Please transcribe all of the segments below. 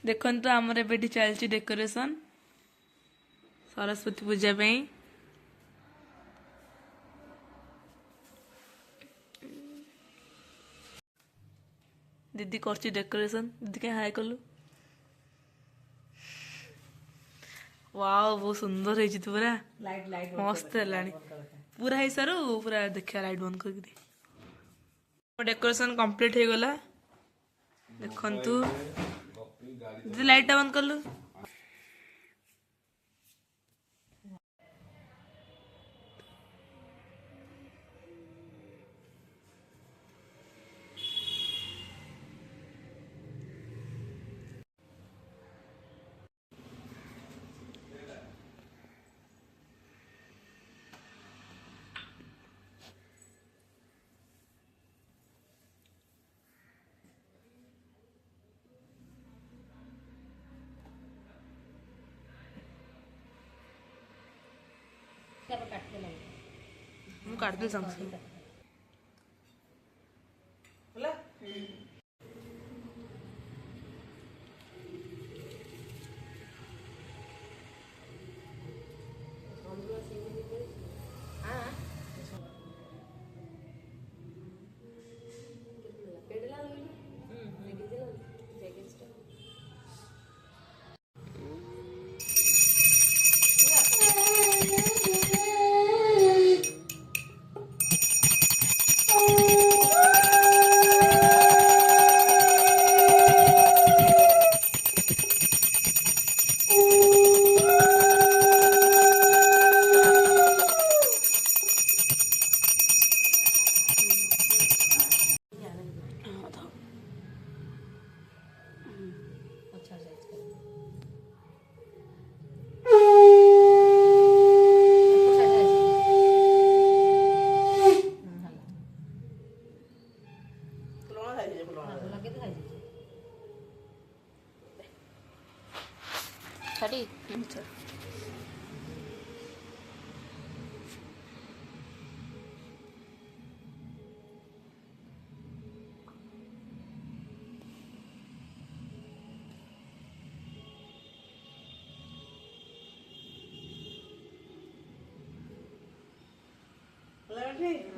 देखो आमर एबेठी चलती डेकोरेशन सरस्वती पूजा पे। दीदी कर डेकोरेशन। दीदी क्या हाय कलु। वाओ बहुत सुंदर है पूरा लाइट लाइट मस्त है पूरा है सारू पूरा देखा लाइट बंद कर डेकोरेशन कंप्लीट हो गला। देखंतु दीदी लाइट बंद करलु। ମୁଁ କାଟିଦେଲି ସାଙ୍ଗେ ସାଙ୍ଗେ।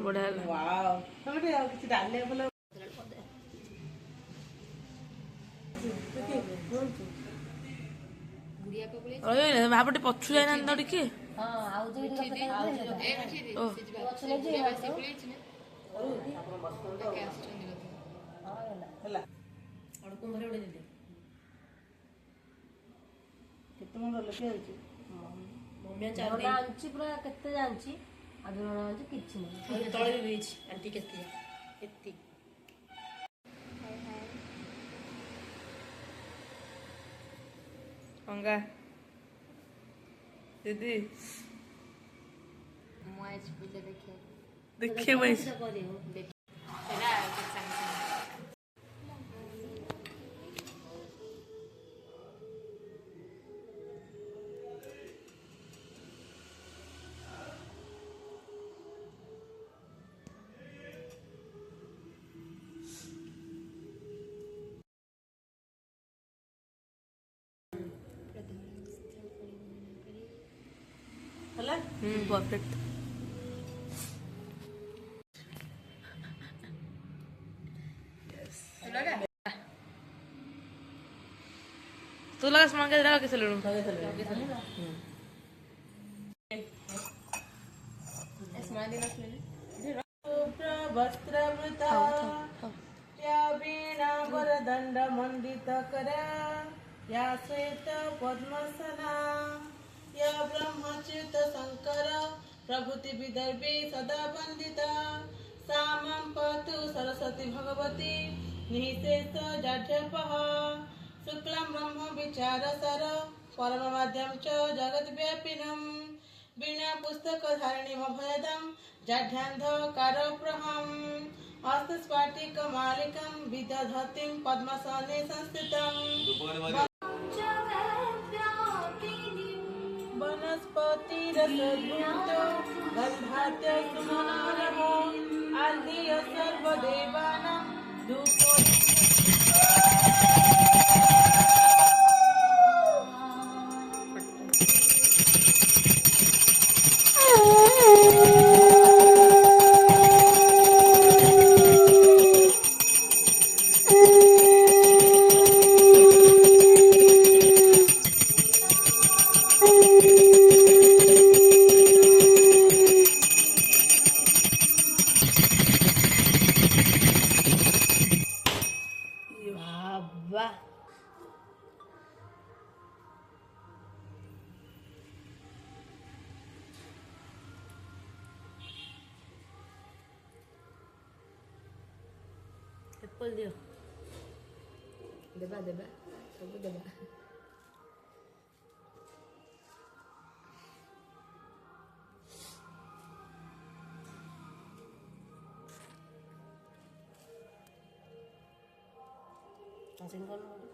बढ़िया ଭାପଟେ ପଛୁ ଯାଇନାହାନ୍ତି ତ ଟିକେ ପୁରା କେତେ ଜାଣିଛି ଆଜି କିଛି ନାହିଁ ତଳେ ବି ହେଇଛି ଆଣ୍ଟି କେତେ ଏତିକି अंगा दीदी देखे भाई परफेक्ट। तू लगा समान के लगा कैसे लड़ूं वस्त्रवृता या वीणा वरदंड मंडित कर या श्वेत पद्मसना या ब्रह्मच्युत शंकर प्रभृति विदर्भी सदा वंदिता सामं पतु सरस्वती भगवती निःशेष जाढ्यपः शुक्लं ब्रह्म विचारसर परम माध्यम च जगत व्यापिनम् वीणा पुस्तक धारिणीम अभयदं जाढ्यान्धकार प्रहम् हस्तस्फाटिक मालिकं विदधतिं पद्मसने संस्थितम् वनस्पतिरसद्भूतो गन्धात्य सुमनोरमो आद्य सर्वदेवानां धूपो ଖୋଲି ଦିଅ। ଦେବା ଦେବା ସବୁ ଦେବା। ଆସିକି କଣ